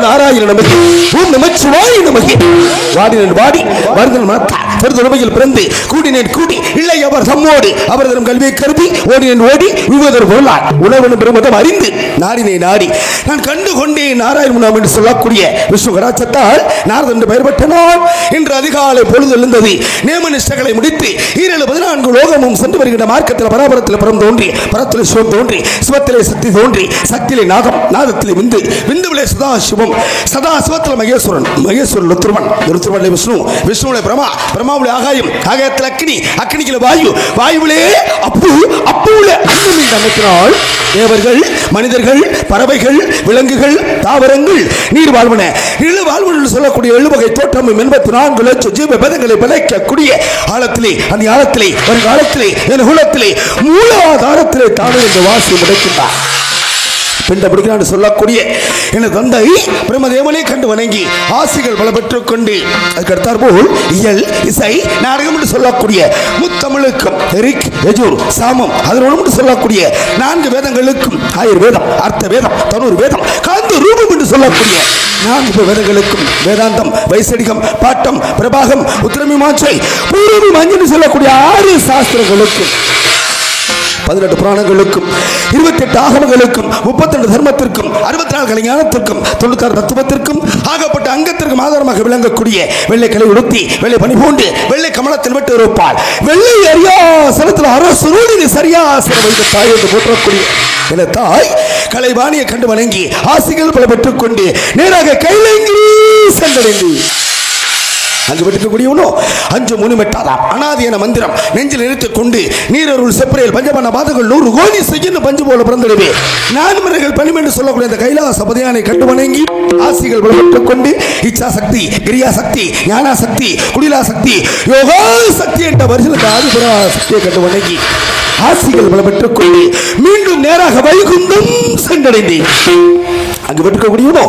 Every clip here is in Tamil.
நாராயண நமகே ஓம் நமச்சிவாய நமகே வாடினன் வாடி வருதன் மாத்தா பெருதுறமையில் பிறந்து கூடினேன் கூடி இல்லை அவர் தம்மோடு அவர் தரும் கல்வியை கருதி ஓடினேன் ஓடி விவதர் பொருளார் உணவனும் பெருமதம் அறிந்து நாடினே நாடி நான் கண்டு கொண்டேன் நாராயண நாம் என்று சொல்லக்கூடிய விஷ்ணு கடாட்சத்தால் நாரதன் என்று பெயர் பெற்ற நாள் இன்று அதிகாலை பொழுது எழுந்தது நேமனிஷ்டங்களை முடித்து 14 லோகமும் சென்று வருகின்ற மார்க்கத்தில் பராபரத்தில் புறம் தோன்றி பரத்திலே சிவம் தோன்றி சிவத்திலே சக்தி தோன்றி சக்தியிலே நாதம் நாதத்திலே விந்து விந்துவிலே சதாசிவம் சதாசிவத்தில் மகேஸ்வரன் மகேஸ்வரன் ருத்ரமன் ருத்ரமனிலே விஷ்ணு விஷ்ணுவிலே பிரமா பிரமாவிலே ஆகாயம் ஆகாயத்தில் அக்னி அக்னிக்கிலே வாயு வாயுவிலே அப்பு அப்புவிலே அக்னி அமைக்கிறாள் தேவர்கள் மனிதர்கள் பறவைகள் விலங்குகள் தாவரங்கள் நீர் வாழ்வன இழு வாழ்வன சொல்லக்கூடிய 7 வகை தோற்றமும் 84 லட்சம் ஜீவ பேதங்களை விளைக்கக்கூடிய ஆழத்திலே அந்த ஆழத்திலே வருங்காலத்திலே என் குலத்திலே மூலாதாரத்திலே தானே இந்த வாசி முடைக்கின்றார் பிண்ட பிடிக்கிறான் சொல்லக்கூடிய எனது தந்தை பிரம்மதேவனை கண்டு வணங்கி ஆசிகள் பல பெற்றுக் கொண்டு அதுக்கடுத்தார் போல் இயல் இசை நாடகம் என்று சொல்லக்கூடிய முத்தமிழுக்கும் எரிக் எஜூர் சாமம் அதனோடு சொல்லக்கூடிய 4 வேதங்களுக்கும் ஆயுர்வேதம் அர்த்த வேதம் தனூர் வேதம் காந்த ரூபம் என்று சொல்லக்கூடிய 4 வேதங்களுக்கும் வேதாந்தம் வைசடிகம் பாட்டம் பிரபாகம் உத்திரமீமாசை பூர்வமீமாஞ்சை சொல்லக்கூடிய 6 சாஸ்திரங்களுக்கும் 18 புராணங்களுக்கும் 28 ஆகமங்களுக்கும் 32 தர்மத்திற்கும் 64 கலைஞானத்திற்கும் 96 தத்துவத்திற்கும் ஆகப்பட்ட அங்கத்திற்கும் ஆதாரமாக விளங்கக்கூடிய வெள்ளை கலை உடுத்தி வெள்ளை பணிபூண்டு வெள்ளை கமலத்தில் விட்டு இருப்பாள் வெள்ளை அரியாசனத்தில் அரசு சரியாசனம் வைத்த தாய் என்று போற்றக்கூடிய என தாய் கலைவாணியை கண்டு வணங்கி ஆசிகள் பல பெற்றுக் கொண்டு நேராக கைலங்கி சென்றடைந்து அங்கு வெட்டுக்கக்கூடியவனோ அஞ்சு முனுமெட்டாதாம் அனாதி என மந்திரம் நெஞ்சில் நிறுத்திக் கொண்டு நீரருள் செப்பரையில் பஞ்சபண்ண பாதங்கள் 100 கோடி செய்ய பஞ்சு போல பிறந்திடுவே நான்மர்கள் பணிம் என்று சொல்லக்கூடிய இந்த கைலாச பதியானை கண்டு வணங்கி ஆசிகள் பெற்றுக் கொண்டு இச்சா சக்தி கிரியா சக்தி ஞானா சக்தி குடிலா சக்தி யோகா சக்தி என்ற வரிசையில் ஆதிபுரா சக்தியை கண்டு வணங்கி ஆசிகள் பெற்றுக் கொண்டு மீண்டும் நேராக வைகுந்தம் சென்றடைந்தேன் அங்கு வெட்டுக்கக்கூடியவனோ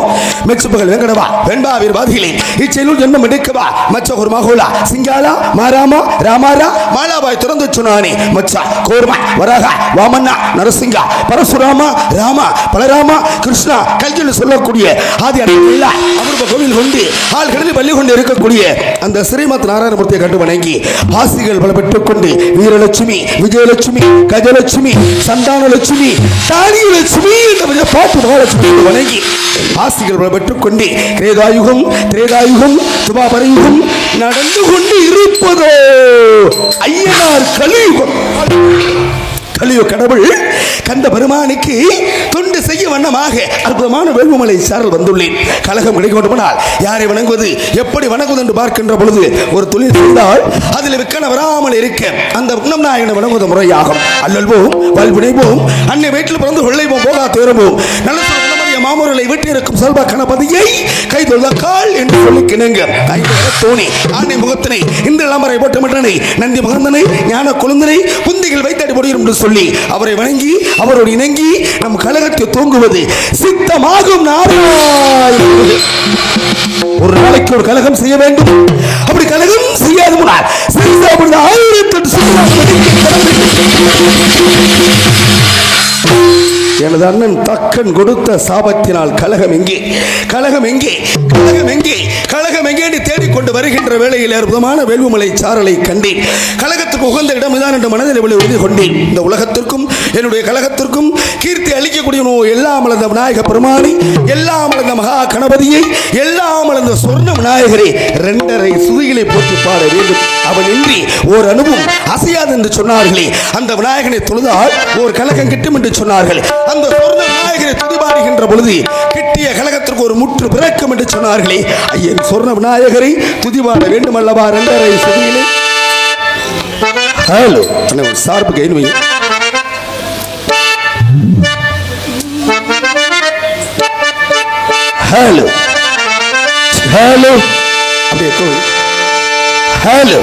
மெக்சுபகல் வெங்கடவா வெண்பா வீரவாதிகளே இச்செயலுள் ஜென்மம் எடுக்கவா மச்ச ஒரு மகோலா சிங்காலா மாராமா ராமாரா மாலாபாய் திறந்து சொன்னானே மச்சா கோர்மா வராகா வாமன்னா நரசிங்கா பரசுராமா ராமா பலராமா கிருஷ்ணா கல்ஜல் சொல்லக்கூடிய ஆதி அடையில்லா அமிர்த கோவில் கொண்டு ஆள் கடலில் பள்ளி கொண்டு இருக்கக்கூடிய அந்த ஸ்ரீமத் நாராயணமூர்த்தியை கண்டு வணங்கி ஆசிகள் பல பெற்றுக் கொண்டு வீரலட்சுமி விஜயலட்சுமி கஜலட்சுமி சந்தானலட்சுமி தானியலட்சுமி என்ற பாட்டு மகாலட்சுமி வணங்கி ஆசிகள் பெற்றுக் கொண்டு திரேதாயுகம் துபாபரயுகம் நடந்து கொண்டு இருப்பதோ ஐயனார் கலியுகம் கடவுள் கந்த பெருமானுக்கு தொண்டு செய்ய வண்ணமாக அற்புதமான வேள்விமலை சாரல் வந்துள்ளேன் கலகம் கிடைக்க போனால் யாரை வணங்குவது எப்படி வணங்குவது என்று பார்க்கின்ற பொழுது ஒரு தொழில் செய்தால் அதில் விற்கன வராமல் இருக்க அந்த உண்ணம் நாயகனை வணங்குவது முறையாகும் அல்லல்வோம் வல்வினைவோம் அன்னை வீட்டில் பிறந்து வெள்ளைவோம் போகா தேரவோம் நல்ல மாமூர்களை விட்டு இருக்கும் செல்வ கணபதியை கைதொழுக்கால் என்று சொல்லி கிணங்க தோணி ஆண்டை முகத்தினை இந்த இளமரை போட்டமிட்டனை நந்தி மகந்தனை ஞான குழந்தனை புந்திகள் வைத்தடி முடியும் என்று சொல்லி அவரை வணங்கி அவரோடு இணங்கி நம் கழகத்தை தூங்குவது சித்தமாகும் ஒரு நாளைக்கு ஒரு கழகம் செய்ய வேண்டும் அப்படி கழகம் செய்யாது முன்னால் 1008 எனது அண்ணன் தக்கன் கொடுத்த சாபத்தினால் கலகம் எங்கே கலகம் எங்கே கலகம் எங்கே கலகம் எங்கே தேடிக்கொண்டு வருகின்ற வேளையில் அற்புதமான வேள்விமலை சாரலை கண்டேன் கலகத்துக்கு உகந்த இடம் இதான் என்ற மனதில் உறுதி கொண்டேன் இந்த உலகத்திற்கும் என்னுடைய கலகத்திற்கும் கீர்த்தி அளிக்கக்கூடிய எல்லாம் அளந்த விநாயக பெருமானை எல்லாம் அளந்த மகா கணபதியை எல்லாம் அளந்த சொர்ண விநாயகரை 2.5 சுதிகளை போட்டு பாட வேண்டும் அவன் இன்றி ஓர் அனுபவம் அசையாது என்று சொன்னார்களே அந்த விநாயகனை தொழுதால் ஓர் கலகம் கிட்டும் என்று சொன்னார்கள் அந்த சொர்ண விநாயகரை துதிபாடுகின்ற பொழுது கிட்டிய கலகத்திற்கு ஒரு முற்று பிறக்கும் என்று சொன்னார்களே ஐயன் சொர்ண விநாயகரை துதிபாட வேண்டும் அல்லவா 2.5 சுதியிலே ஹலோ சார்பு கைது ஹலோ ஹலோ அப்படியே ஹலோ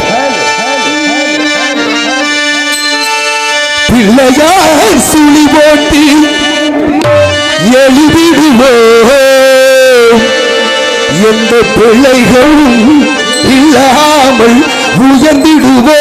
பிள்ளையார் சுழி போட்டு எழுதிடுவோ எந்த பிள்ளைகளும் இல்லாமல் உயர்ந்திடுவோ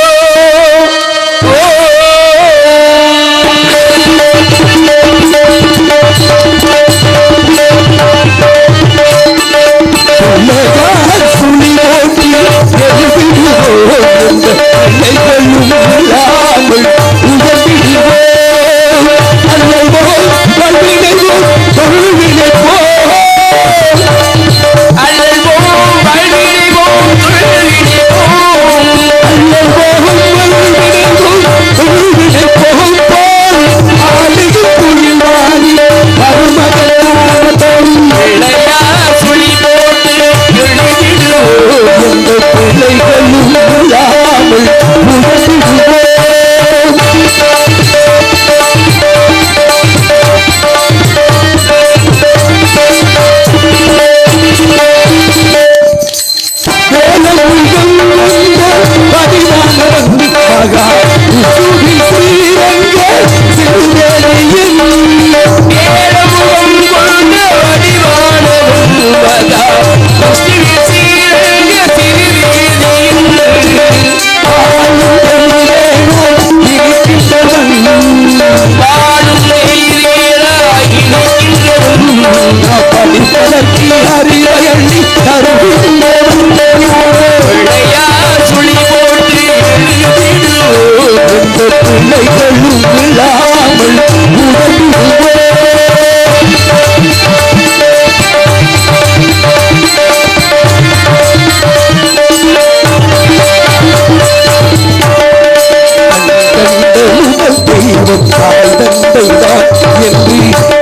என்று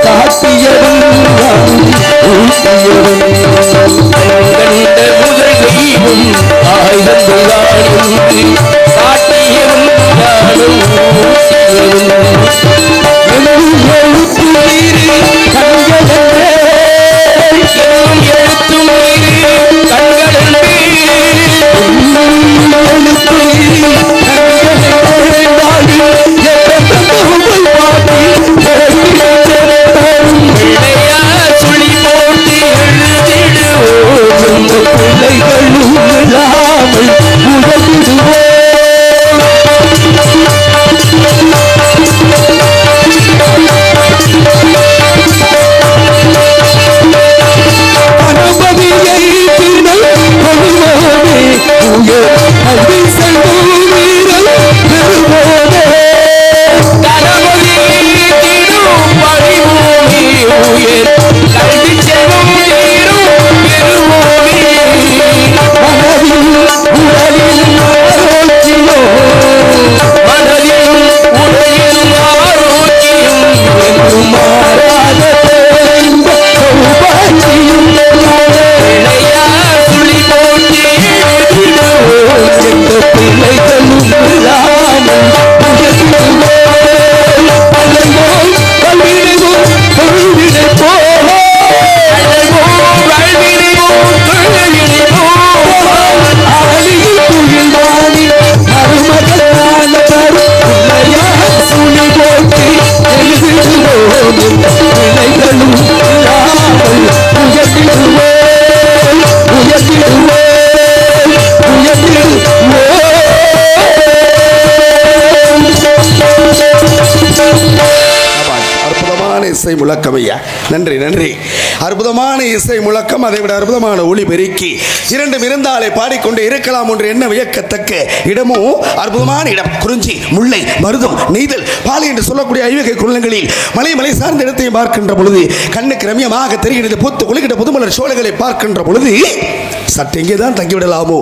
இசை முழக்கம் ஐயா. நன்றி நன்றி. அற்புதமான இசை முழக்கம், அதை விட அற்புதமான ஒளி பெருக்கி இரண்டும் இருந்தாலே பாடிக்கொண்டு இருக்கலாம் என்று என்ன வியக்கத்தக்க இடமும் அற்புதமான இடம். குறிஞ்சி, முல்லை, மருதம், நெய்தல், பாலை என்று சொல்லக்கூடிய ஐவகை குளங்களில் மலை சார்ந்த இடத்தையும் பார்க்கின்ற பொழுது கண்ணுக்கு ரம்யமாக தெரிகிறது. பூத்து குளிக்கின்ற புதுமலர் சோலைகளை பார்க்கின்ற பொழுது சற்று எங்கே தான் தங்கிவிடலாமோ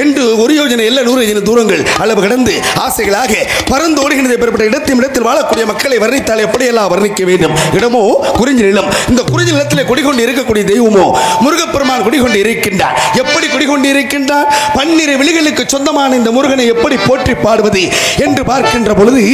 என்று ஒரு யோஜனை இல்ல 100 யோஜனை தூரங்கள் அளவு கடந்து ஆசைகளாக பறந்து ஓடுகின்றது. பெறப்பட்ட இடத்தில் வாழக்கூடிய மக்களை வர்ணித்தால் எப்படியெல்லாம் வர்ணிக்க வேண்டும். இடமோ குறிஞ்சி நிலம். இந்த குறிஞ்சி நிலத்தில் குடிகொண்டு இருக்கக்கூடிய தெய்வமோ முருகப்பெருமான் குடிகொண்டு இருக்கின்றார். எப்படி குடிகொண்டு இருக்கின்றார்? 12 விழிகளுக்கு சொந்தமான இந்த முருகனை எப்படி போற்றி பாடுவது என்று பார்க்கின்ற பொழுது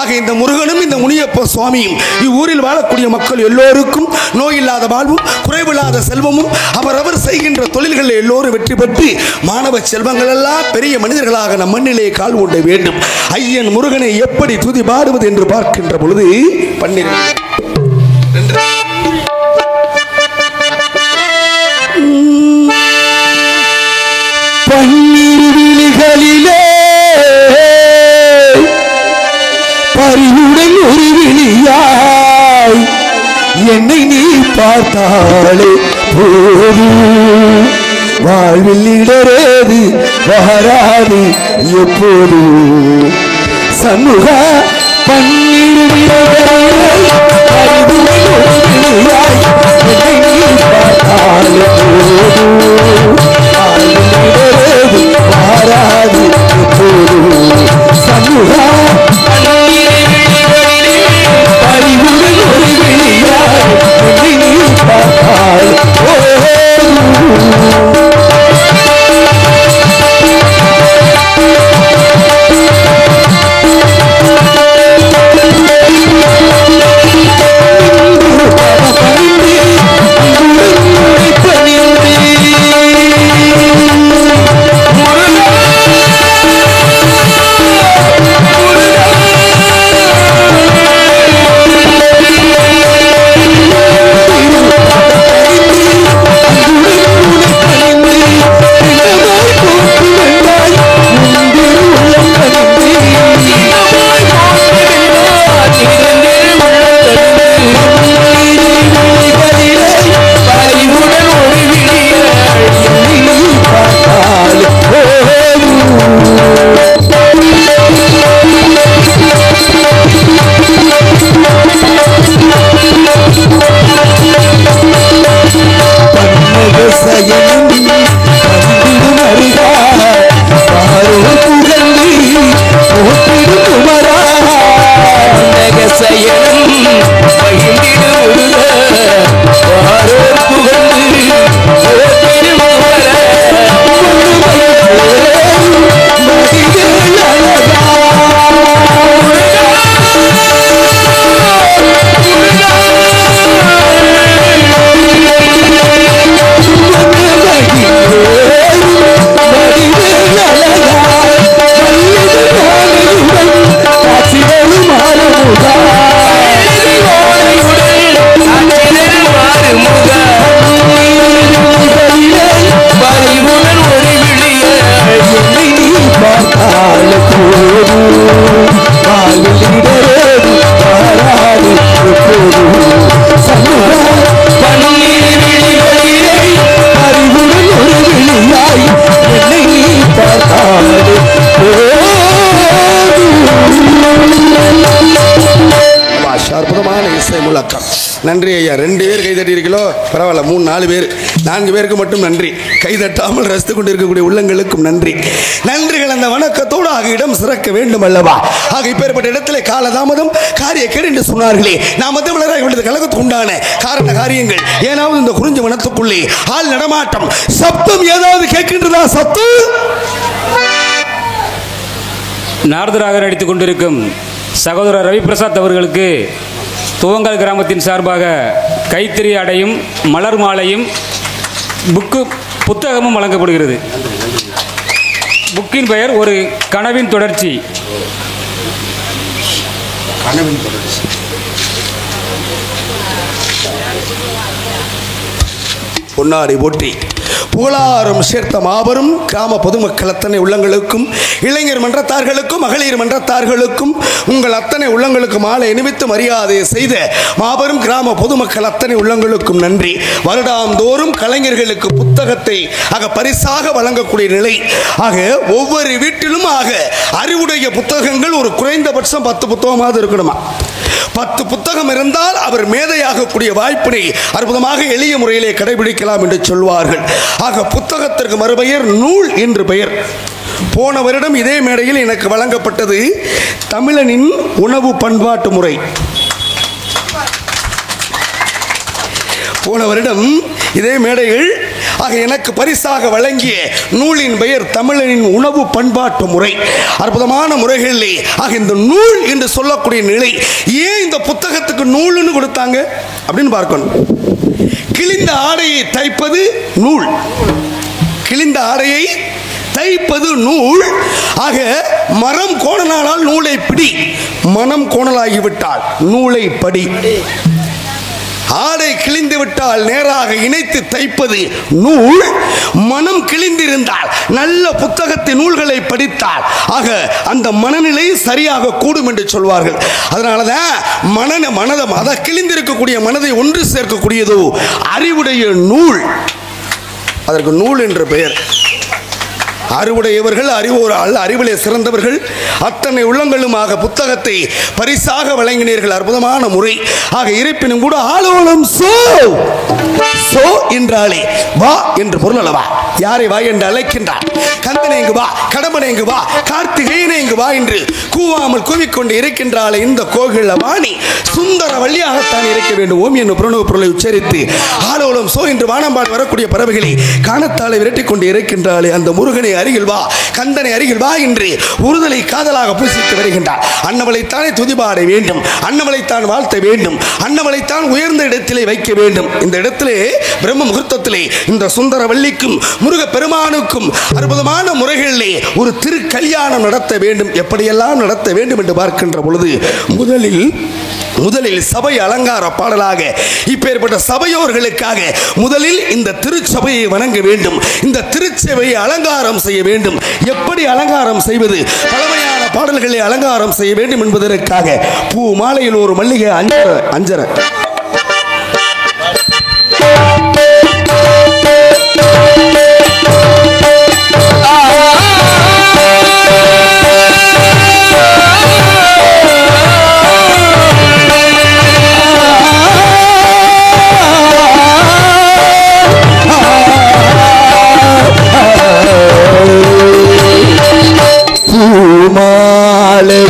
ஆக இந்த முருகனும் இந்த முனியப்ப சுவாமியும் இவ்வூரில் வாழக்கூடிய மக்கள் எல்லோருக்கும் நோயில்லாத வாழ்வும் குறைவில்லாத செல்வமும் அவரவர் செய்கின்ற தொழில்களில் எல்லோரும் வெற்றி பெற்று மாணவ செல்வங்கள் எல்லாம் பெரிய மனிதர்களாக நம் மண்ணிலே கால் ஊண்ட வேண்டும். ஐயன் முருகனை எப்படி துதி பாடுவது என்று பார்க்கின்ற பொழுது 12 விழிகளிலே பரிவுடன் ஒரு விழியாய் என்னை நீ பார்த்தாலே போது வாழ்வில் இடரேது வராது எப்போது சண்முக 12 விழிகளிலே பரிவுடன் ஒரு விழியாய் என்னை நீ பார்த்தாலே போது வாழ்வில் இடரேது வராது எப்போது சண்முக பரிவுடன் ஒரு விழியாய் என்னை நீ பார்த்தாலே நன்றி ஐயா. 2 பேர் கைதட்டி இருக்கீங்களோ பரவாயில்ல. 3 4 பேர் 4 பேருக்கு மட்டும் நன்றி. கைதட்டாமல் ரசித்துக் கொண்டு இருக்கக்கூடிய உள்ளங்களுக்கும் நன்றி. நன்றிகள் அந்த வணக்கத்தோடு ஆக இடம் சிறக்க வேண்டும் அல்லவா? ஆக இப்பேற்பட்ட இடத்துல காலதாமதம் காரிய கேடு என்று சொன்னார்களே, நாம் வந்து வளராக வேண்டியது கழகத்துக்கு உண்டான காரண காரியங்கள். ஏனாவது இந்த குறிஞ்சி வனத்துக்குள்ளே ஆள் நடமாட்டம் சப்தம் ஏதாவது கேட்கின்றதா? சப்தம் நாரதராக நடித்துக் கொண்டிருக்கும் சகோதரர் ரவி பிரசாத் அவர்களுக்கு துவங்கல் கிராமத்தின் சார்பாக கைத்தறி அடையும் மலர் மாலையும் புத்தகமும் வழங்கப்படுகிறது. புக்கின் பெயர் ஒரு கனவின் தொடர்ச்சி. பொன்னாடி போற்றி புகழாரம் சேர்த்த மாபெரும் கிராம பொதுமக்கள் அத்தனை உள்ளங்களுக்கும், இளைஞர் மன்றத்தார்களுக்கும், மகளிர் மன்றத்தார்களுக்கும், உங்கள் அத்தனை உள்ளங்களுக்கு மாலை அணிவித்து மரியாதை செய்த மாபெரும் கிராம பொதுமக்கள் அத்தனை உள்ளங்களுக்கும் நன்றி. வருடாந்தோறும் கலைஞர்களுக்கு புத்தகத்தை பரிசாக வழங்கக்கூடிய நிலை ஒவ்வொரு வீட்டிலும் அறிவுடைய புத்தகங்கள் ஒரு குறைந்தபட்சம் 10 புத்தகமாவது இருக்கணுமா. 10 புத்தகம் இருந்தால் அவர் மேதையாக கூடிய வாய்ப்பினை அற்புதமாக எளிய முறையிலே கடைபிடிக்கலாம் என்று சொல்வார்கள். புத்தகத்திற்கு மறுபெயர் நூல் என்று பெயர். போன வருடம் இதே மேடையில் எனக்கு வழங்கப்பட்டது தமிழனின் உணவு பண்பாட்டு முறை. போன வருடம் இதே மேடையில் எனக்கு பரிசாக வழங்கிய நூலின் பெயர் தமிழனின் உணவு பண்பாட்டு முறை. அற்புதமான முறைகளிலே இந்த நூல் என்று சொல்லக்கூடிய நிலை. ஏன் இந்த புத்தகத்துக்கு நூல்னு கொடுத்தாங்க அப்படின்னு பார்க்கணும். கிழிந்த ஆடையை தைப்பது நூல், கிழிந்த ஆடையை தைப்பது நூல். மரம் கோணலானால் நூலை பிடி, மனம் கோணலாகிவிட்டால் நூலை படி. ஆடை கிழிந்து விட்டால் நேராக இணைத்து தைப்பது நூல். மனம் கிழிந்திருந்தால் நல்ல புத்தகத்தின் நூல்களை படித்தால் அந்த மனநிலை சரியாக கூடும் என்று சொல்வார்கள். அதனாலதான் அதை கிழிந்திருக்கக்கூடிய மனதை ஒன்று சேர்க்கக்கூடியதோ அறிவுடைய நூல். அதற்கு நூல் என்று பெயர். அறிவுடையவர்கள், அறிவிலே சிறந்தவர்கள் அத்தனை உள்ளங்களுமாக புத்தகத்தை பரிசாக வழங்கினீர்கள். அற்புதமான முறை. இருப்பினும் கூட ஆலோலம் சோ என்றாலே வா என்று பொருள் அல்லவா. யாரை வா என்று அழைக்கின்றார்? கந்தனை இங்கு வா, கடம்பனை இங்கு வா, கார்த்திகேயனை இங்கு வா என்று கூவாமல் கூவிக்கொண்டு இருக்கின்றாலே இந்த கோகில வாணி சுந்தர வழியாகத்தான் இருக்க வேண்டும். ஓம் என்னும் புரணவ பொருளை உச்சரித்து ஆலோலம் சோ என்று வானம்பாடு வரக்கூடிய பறவைகளை காணத்தாலே விரட்டி கொண்டு இருக்கின்றாலே அந்த முருகனை அருகில் வா, கந்தனை அருகில் வா என்று உறுதலை காதலாக பூசித்து வருகின்றார். அன்னவளைத்தானே துதிபாட வேண்டும், அன்னவளைத்தான் வாழ்த்த வேண்டும், அன்னவளைத்தான் உயர்ந்த இடத்திலே வைக்க வேண்டும். இந்த இடத்திலே பிரம்ம முகூர்த்தத்திலே இந்த சுந்தர வள்ளிக்கும் முருக பெருமானுக்கும் அற்புதமான முறைகளிலே ஒரு திருக்கல்யாணம் நடத்த வேண்டும். எப்படியெல்லாம் நடத்த வேண்டும் என்று பார்க்கின்ற பொழுது முதலில் சபை அலங்கார பாடலாக இப்பேற்பட்ட சபையோர்களுக்காக முதலில் இந்த திருச்சபையை வணங்க வேண்டும். இந்த திருச்சபையை அலங்காரம் செய்ய வேண்டும். எப்படி அலங்காரம் செய்வது? பழமையான பாடல்களை அலங்காரம் செய்ய வேண்டும் என்பதற்காக பூ மாலையில் ஒரு மல்லிகை அஞ்சர பூமாலை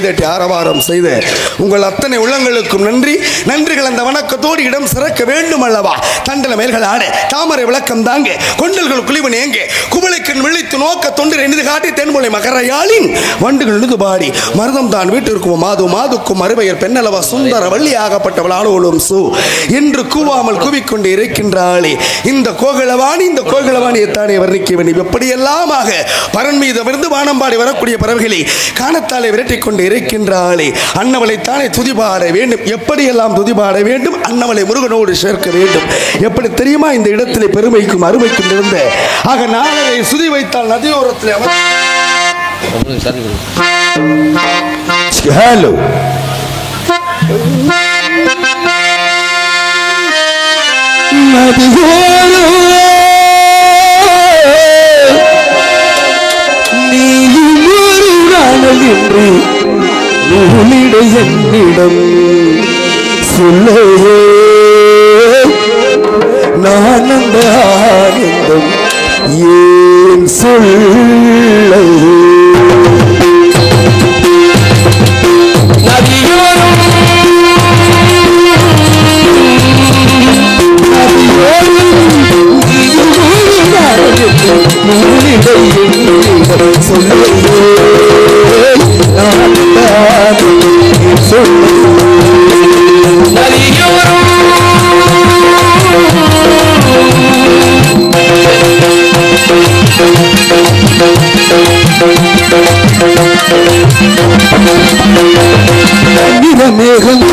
கைதட்டி ஆரவாரம் செய்து உங்கள் அத்தனை உள்ளங்களுக்கும் நன்றி. நன்றிகள் அந்த வணக்கத்தோடு இடம் சிறக்க வேண்டும் அல்லவா? தண்டல மேல்கள் ஆட தாமரை விளக்கம் தாங்க கொண்டல்கள் குளிவன் ஏங்க குவளைக்கண் விழித்து நோக்க தொண்டு எண்ணிது காட்டி தென்மொழி மகரையாளின் வண்டுகள் எழுது பாடி மருதம் தான் வீட்டிற்கும் மாது மாதுக்கும் மறுபெயர் பெண்ணளவா சுந்தர வள்ளியாகப்பட்டவள் ஆளோளும் சு என்று கூவாமல் கூவிக்கொண்டு இருக்கின்றாளே இந்த கோகிலவாணியை தானே வர்ணிக்க வேண்டும். எப்படியெல்லாம் பரன் மீது விருந்து வானம்பாடி வரக்கூடிய பறவைகளை காணத்தாலே விரட்டிக் கொண்டு இருக்கின்றாளே அன்னவளை தானே துதிபாட வேண்டும். எப்படியெல்லாம் துதிபாட வேண்டும்? அன்னவளை முருகனோடு சேர்க்க வேண்டும். எப்படி தெரியுமா? இந்த இடத்திலே பெருமைக்கும் அருமைக்கும் இருந்த நாளை சுதி வைத்தால் நதியோரத்தில் ஹலோ என்னிடம் சொல்லையே நான் அந்த ஆனந்தம் ஏன் சொல்லையே மேகம்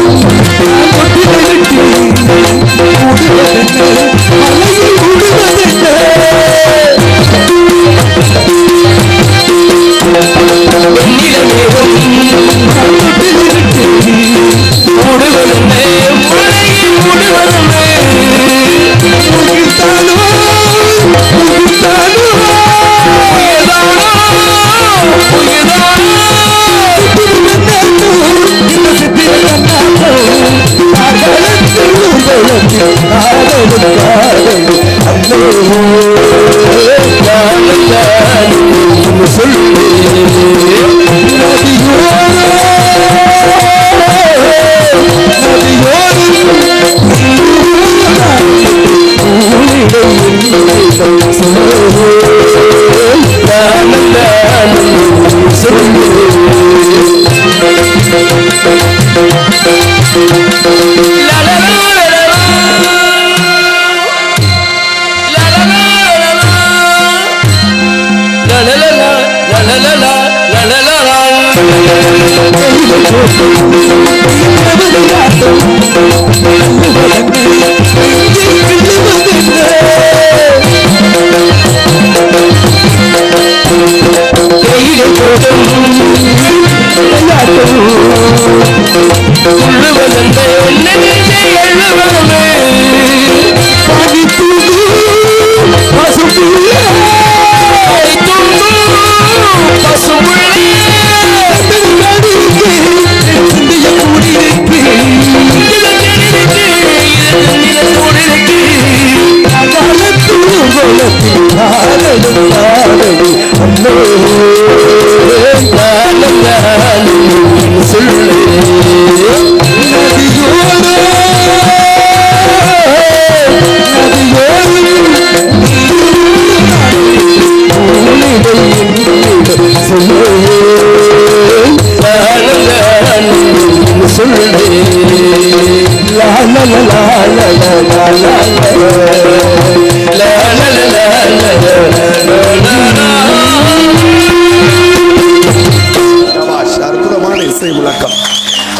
அற்புதமான இசை முழக்கம்.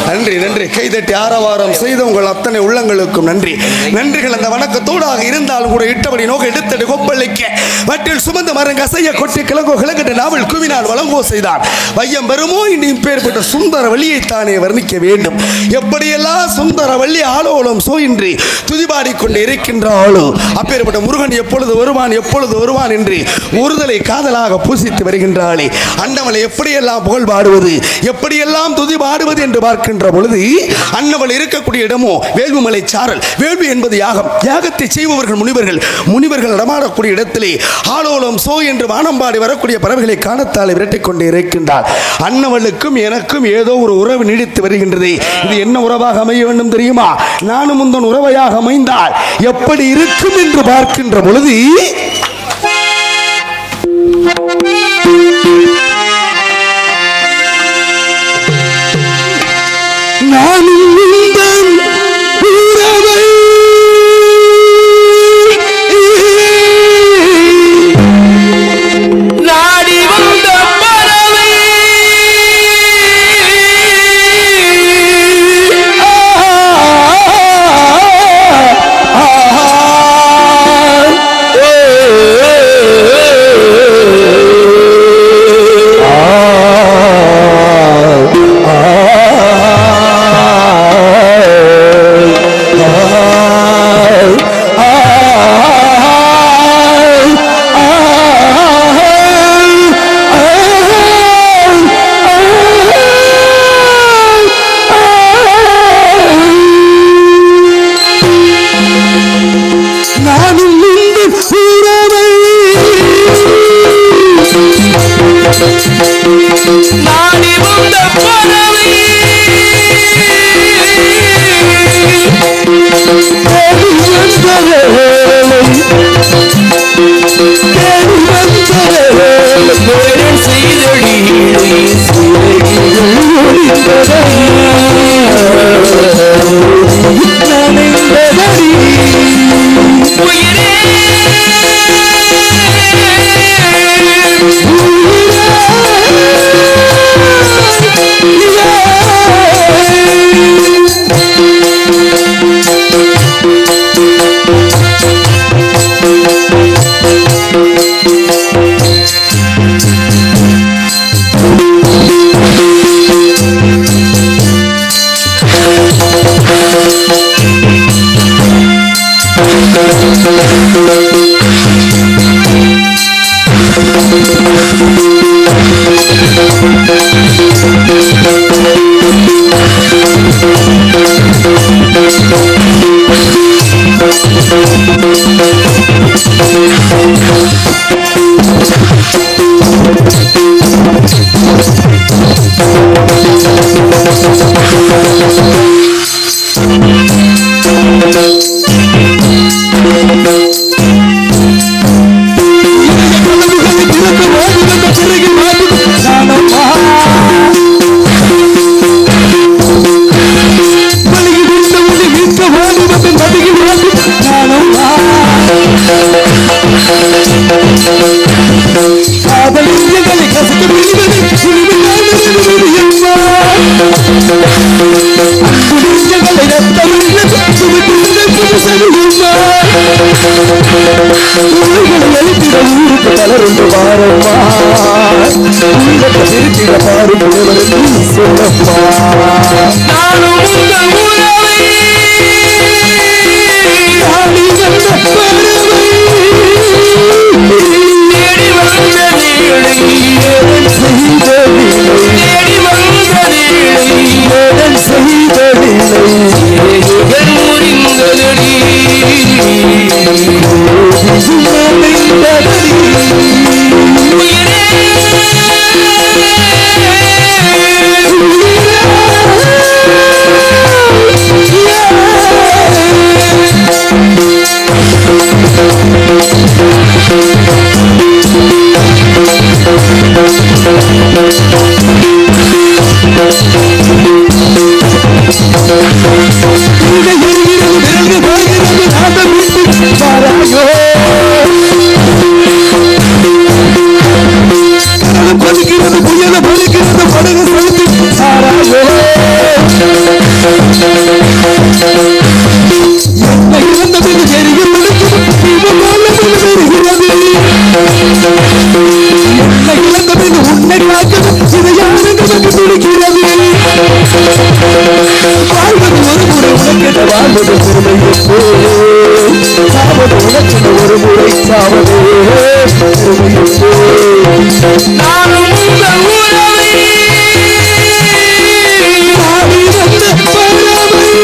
நன்றி நன்றி. கைதட்டி ஆரவாரம் செய்த உங்கள் அத்தனை உள்ளங்களுக்கும் நன்றி. நன்றிகள் அந்த வணக்கத்தோடாக இருந்தாலும் கூட இட்டபடி நோக்க எடுத்தடி கொப்பளிக்க வட்டில் சுமந்த மரங்க அசைய கொட்டி கிழங்கோ கிழங்கிட்ட நாவல் குவினால் வழங்கோ செய்தான் வையம் பெருமோ இன்னும் பேர்பட்ட சுந்தர வள்ளியைத்தானே வர்ணிக்க வேண்டும். எப்படியெல்லாம் சுந்தர வள்ளி ஆலோலம் சோயின்றி துதிபாடிக்கொண்டு இருக்கின்றாளோ அப்பேற்பட்ட முருகன் எப்பொழுது வருவான் என்று ஒருதலை காதலாக பூசித்து வருகின்றாளே அண்டவளை எப்படியெல்லாம் புகழ் பாடுவது எப்படியெல்லாம் துதி பாடுவது என்று பார்க்கின்ற பொழுது அன்னவள் இருக்கக்கூடிய இடமோ வேள்விமலை சாரல். வேள்வி என்பது யாகம். யாகத்தை செய்பவர்கள் முனிவர்கள். முனிவர்கள் நடமாடக்கூடிய இடத்திலே ஆலோலம் சோ என்று வானம்பாடி வரக்கூடிய பறவைகளை காணத்தால் விரட்டிக் கொண்டே இருக்கின்றார். அன்னவளுக்கும் எனக்கும் ஏதோ ஒரு உறவு நீடித்து வருகின்றது. இது என்ன உறவாக அமைய வேண்டும் தெரியுமா? நானும் முந்தன் உறவையாக அமைந்தால் எப்படி இருக்கும் என்று பார்க்கின்ற பொழுது நானும் முந்தன் உறவை நாடி வந்த பறவை நானும்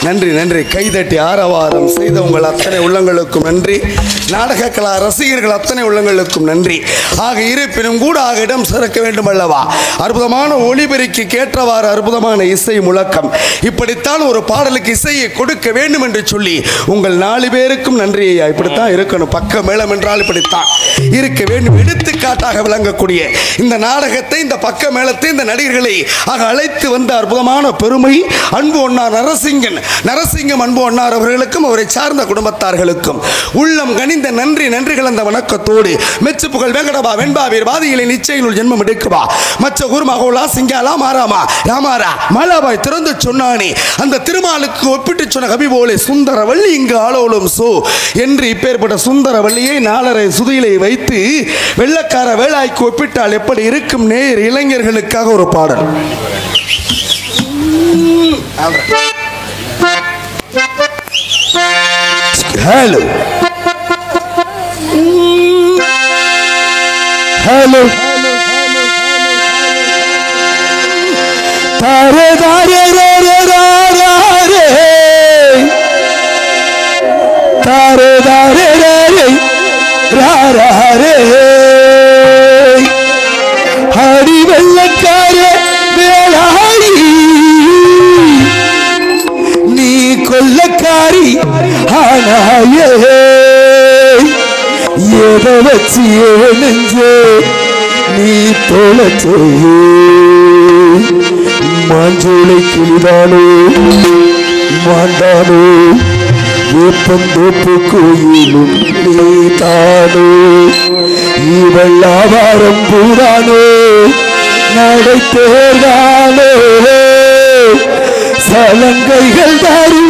நன்றி நன்றி. கைதட்டி ஆரவாரம் செய்த உங்கள் அத்தனை உள்ளங்களுக்கும் நன்றி. நாடக கலா ரசிகர்கள் அத்தனை உள்ளங்களுக்கும் நன்றி. ஆக இருப்பினும் கூட ஆக இடம் சிறக்க வேண்டும் அல்லவா? அற்புதமான ஒளிபெருக்கி கேட்டவாறு அற்புதமான இசை முழக்கம். இப்படித்தான் ஒரு பாடலுக்கு இசையை கொடுக்க வேண்டும் என்று சொல்லி உங்கள் 4 பேருக்கும் நன்றி ஐயா. இப்படித்தான் இருக்கணும். பக்க மேளம் என்றால் இப்படித்தான் இருக்க வேண்டும். எடுத்துக்காட்டாக விளங்கக்கூடிய இந்த நாடகத்தை, இந்த பக்க மேளத்தை, இந்த நடிகர்களை ஆக அழைத்து வந்த அற்புதமான பெருமை அன்பு ஒன்னார் நரசிங்கம் அன்பு ஒன்னார் அவர்களுக்கும் அவரை சார்ந்த குடும்பத்தார்களுக்கும் உள்ளம் கனிந்த நன்றி கலந்த வணக்கத்தோடு மெச்சு புகழ் வெங்கடபா வெண்பாவீர் வாதிகளை நிச்சயினுள் ஜென்மம் எடுக்குவா மச்ச குருமகோலா சிங்காலா மாராமா ராமாரா மலாபாய் திறந்து சொன்னானே அந்த திருமாலுக்கு ஒப்பிட்டு சொன்ன கவி போலே சுந்தரவள்ளி இங்கு ஆளோலும் சோ என்று இப்பேற்பட்ட சுந்தரவள்ளியை 4.5 சுதியிலை வைத்து வெள்ளக்கார வேளாய்க்கு ஒப்பிட்டால் எப்படி இருக்கும் நேர் இளைஞர்களுக்காக ஒரு பாடல். Hello. Hello. Tare dare re re re re. Tare dare re re ra ra re. Hari vellakare velari. நீ கொல்லக்காரி ஆனாயே எதை வச்சு நெஞ்சே நீ தொலைச்சே மாஞ்சோலை கிளிதானோ மாண்டானோ வேப்பந்தோப்பு கோயிலும் நீ தானோ இவள்ளாவாரம் பூரானோ நடை தேர்தானோ சலங்கைகள் தாரி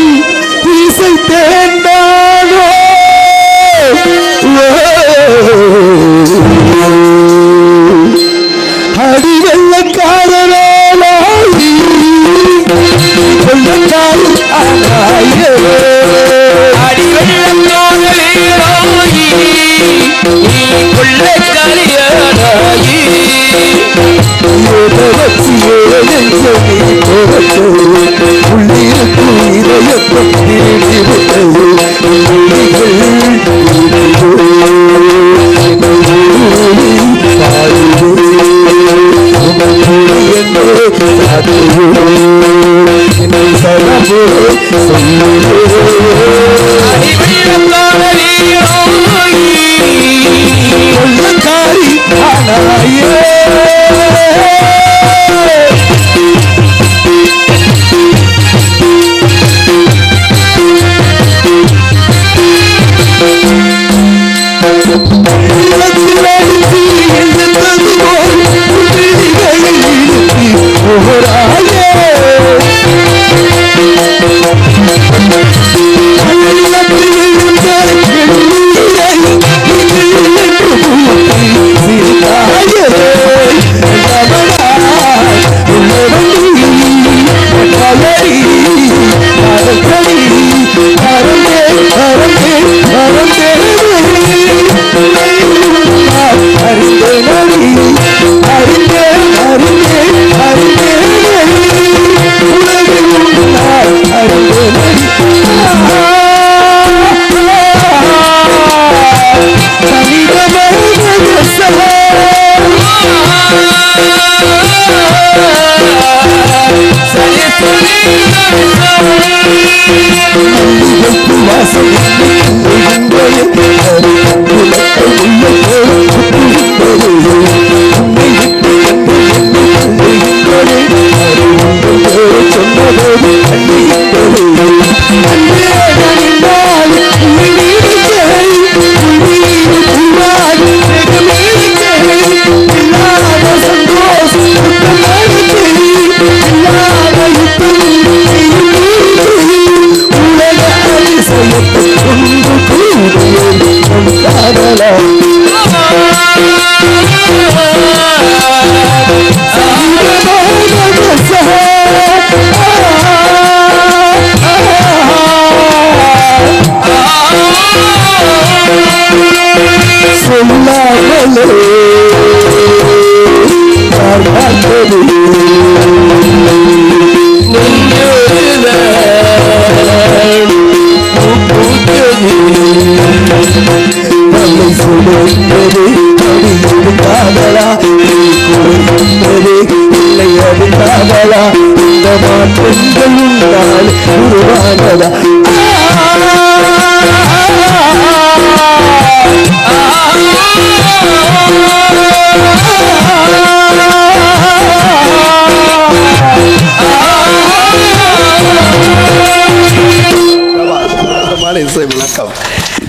இசை தேர்ந்தானோ அடி வெள்ளக்கார வேலாயி வெள்ளக்காரி ஆனாயே அடி வெள்ளக்கார வேலாயி வெள்ளக்காரி ஆனாயே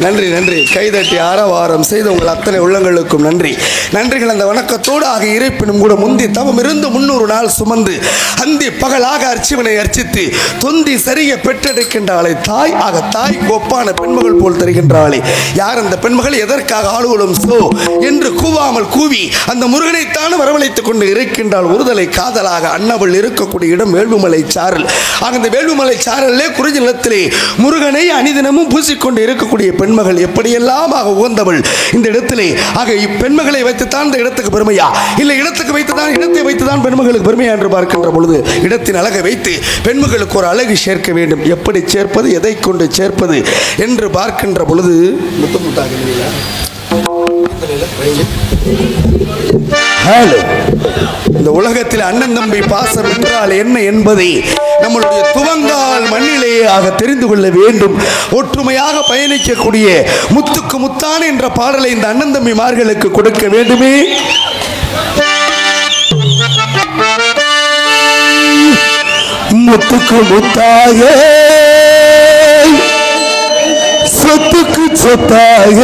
நன்றி நன்றி. கைதட்டி ஆரவாரம் செய்த உங்கள் அத்தனை உள்ளங்களுக்கும் நன்றி. நன்றிகள் அந்த வணக்கத்தோடு ஆக இருப்பினும் கூட முந்தி தவம் இருந்து 300 நாள் சுமந்து அந்தி பகலாக அர்ச்சிவனை அர்ச்சித்து தொந்தி சரிய பெற்றெடுக்கின்றாளே தாய் ஆக தாய்க்கு ஒப்பான பெண்மகள் போல் தருகின்றாளே. யார் அந்த பெண்மகள், எதற்காக ஆளுவலும் சோ என்று கூவாமல் கூவி அந்த முருகனைத்தான் வரவழைத்துக் கொண்டு இருக்கின்றாள். ஒருதலை காதலாக அன்னவள் இருக்கக்கூடிய இடம் வேள்விமலை சாரல். ஆக இந்த வேள்விமலை சாரலே குறிஞ்சி நிலத்திலே முருகனை அணிதினமும் பூசிக்கொண்டு இருக்கக்கூடிய பெண்மகள் எப்படியெல்லாம் ஆக உகந்தவள் இந்த இடத்திலே. ஆக இப்பெண்மகளை வைத்துத்தான் இந்த இடத்துக்கு பெருமையா, இல்லை இடத்துக்கு வைத்துதான் இடத்தை வைத்துதான் பெண்மகளுக்கு பெருமையா என்று பார்க்கின்ற பொழுது இடத்தின் அழகை வைத்து பெண்மகளுக்கு ஒரு அழகு சேர்க்க வேண்டும். எப்படி சேர்ப்பது, எதை கொண்டு சேர்ப்பது என்று பார்க்கின்ற பொழுது இந்த உலகத்தில் அண்ணன் தம்பி பாசம் என்றால் என்ன என்பதை நம்மளுடைய துவங்கால் மண்ணிலேயே ஆக தெரிந்து கொள்ள வேண்டும். ஒற்றுமையாக பயணிக்கக்கூடிய முத்துக்கு முத்தான என்ற பாடலை இந்த அண்ணன் தம்பிமார்களுக்கு கொடுக்க வேண்டுமே. முத்துக்கு முத்தாக சொத்துக்கு சொத்தாக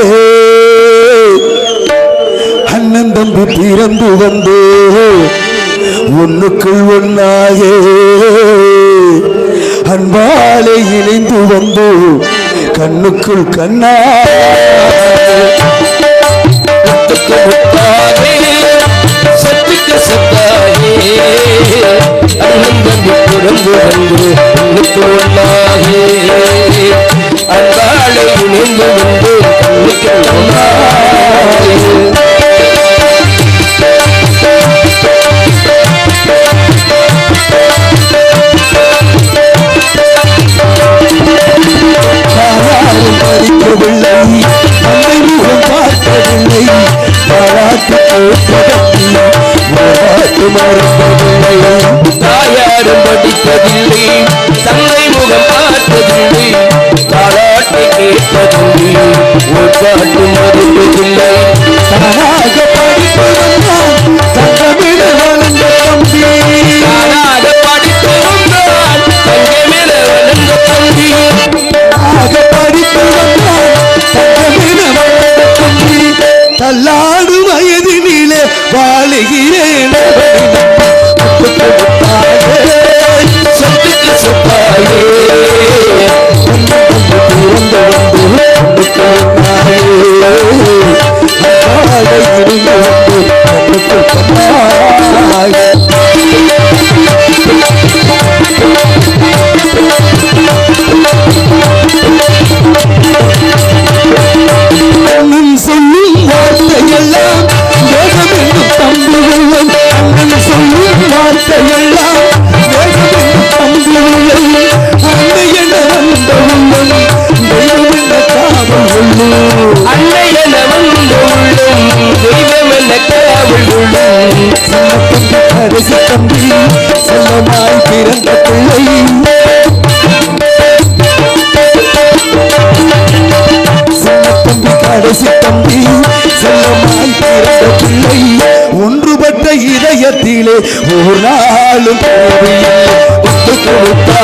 அண்ணன் தம்பி பிறந்து வந்து ஒன்னுக்குள் ஒன்னாக அன்பாலே இணைந்து வந்து கண்ணுக்குள் கண்ணா தாயாரும் படிப்பதில்லை, தந்தை முகம் பார்த்ததில்லை, தாராட்டை கேட்பதில்லை, ஒரு பாட்டு மறுப்பதில்லை. தாராக படிப்பவன்தான் தங்கமிட வளர்ந்த தம்பி, தாராக படிப்பவன்தான் தங்கமிட வளர்ந்த தம்பி, ஆக படிப்பவன்தான் தங்கமிட வளர்ந்த தம்பி. தள்ளாடு வயதினிலே வாழுகிறேன் சொல்லும் வார்த்தையெல்லாம் தம்பி வெள்ளம், அண்ணன் சொல்லும் வார்த்தையெல்லாம் தம்பி வெள்ளம், அன்னை என வந்த உள்ளம் தெய்வம் என காவல் உள்ளம், அன்னை என வந்த உள்ளம் தெய்வம் என காவல் உள்ளம். சின்ன தம்பி கடைசி தம்பி செல்லமாய் பிறந்த பிள்ளை, கடைசி தம்பி செல்லமாய் பிறந்த பிள்ளை, ஒன்றுபட்ட இதயத்திலே ஒரு நாளும் முத்துக்கு முத்தாக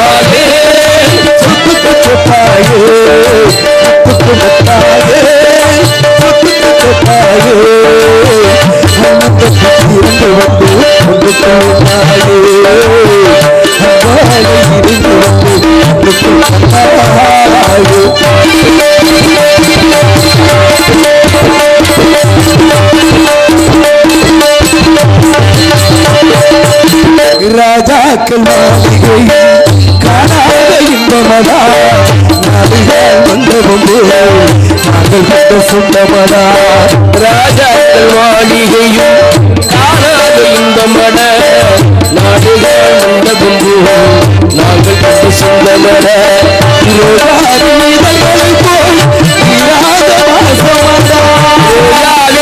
சொந்தமடாயோ ராஜாக்கள் மாளிகையில் காணாத இன்பமடா நாடுகள் வந்தவம்பு நாங்கள் கொண்ட சொந்தமடா ராஜாக்கள் மாளிகையில் காணாத இன்பமட நாடுகள் வந்தவம்பு நாங்கள் கொண்ட சொந்தமட இதழ்களை போல் தீராத வாசமடா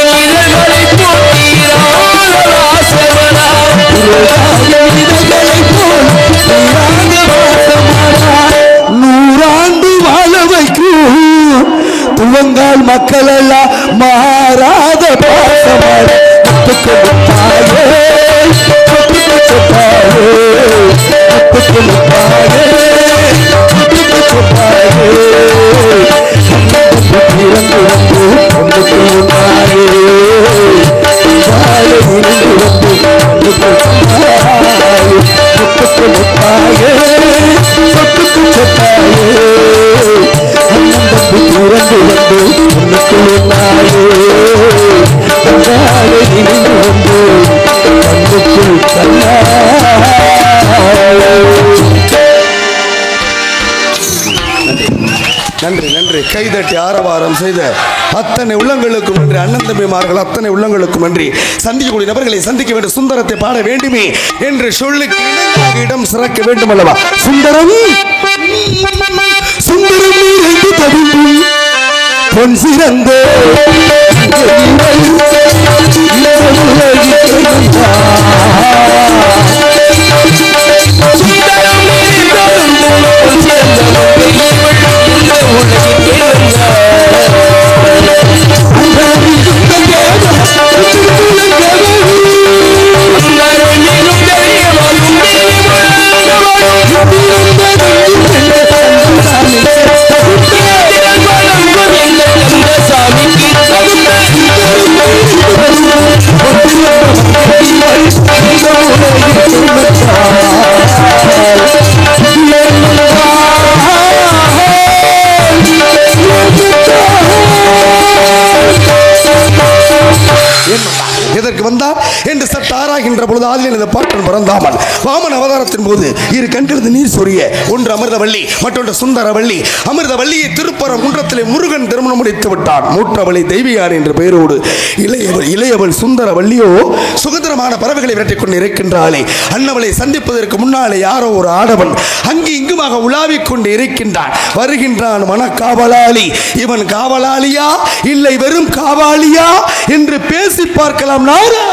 இதழ்களை போல் தீராத வாசமடா நூறாண்டு வாழ வைக்கும் துவங்கால் மக்கள் எல்லாம் மாறாத பாசமட நன்றி நன்றி. கைதட்டி ஆரவாரம் செய்த அத்தனை உள்ளங்களுக்கும் நன்றி. அண்ணன் தம்பிமார்கள் அத்தனை உள்ளங்களுக்கும் நன்றி. சந்திக்கக்கூடிய நபர்களை சந்திக்க வேண்டும், சுந்தரத்தை பாட வேண்டுமே என்று சொல்லி இடம் சிறக்க வேண்டும் அல்லவா? சுந்தரம் சுந்தரம் பொன் சிறந்த எதற்கு வந்தார் என்று சற்று ஆராய்கின்ற பொழுது ஆதியில் இந்த பாட்டன் பிறந்தாமல் வாமன் அவதாரத்தின் போது இரு கண்களிலிருந்து நீர் சொரிய, ஒன்று அமிர்தவள்ளி மற்றொன்று சுந்தரவள்ளி. அமிர்தவள்ளியை திருப்பரங்குன்றத்திலே முருகன் திருமணம் முடித்து விட்டான். மூற்றவளை தெய்வியார் என்ற பெயரோடு இளையவள் சுந்தரவள்ளியோ சுதந்திரமான பறவைகளை விரட்டிக் கொண்டு இருக்கின்றாளே. அன்னவளை சந்திப்பதற்கு முன்னாலே யாரோ ஒரு ஆடவன் அங்கு இங்குமாக உலாவிக் கொண்டு இருக்கின்றான். வருகின்றான் மனக்காவலாளி. இவன் காவலாளியா இல்லை வெறும் காவாலியா என்று பேசி பார்க்கலாம். நாரா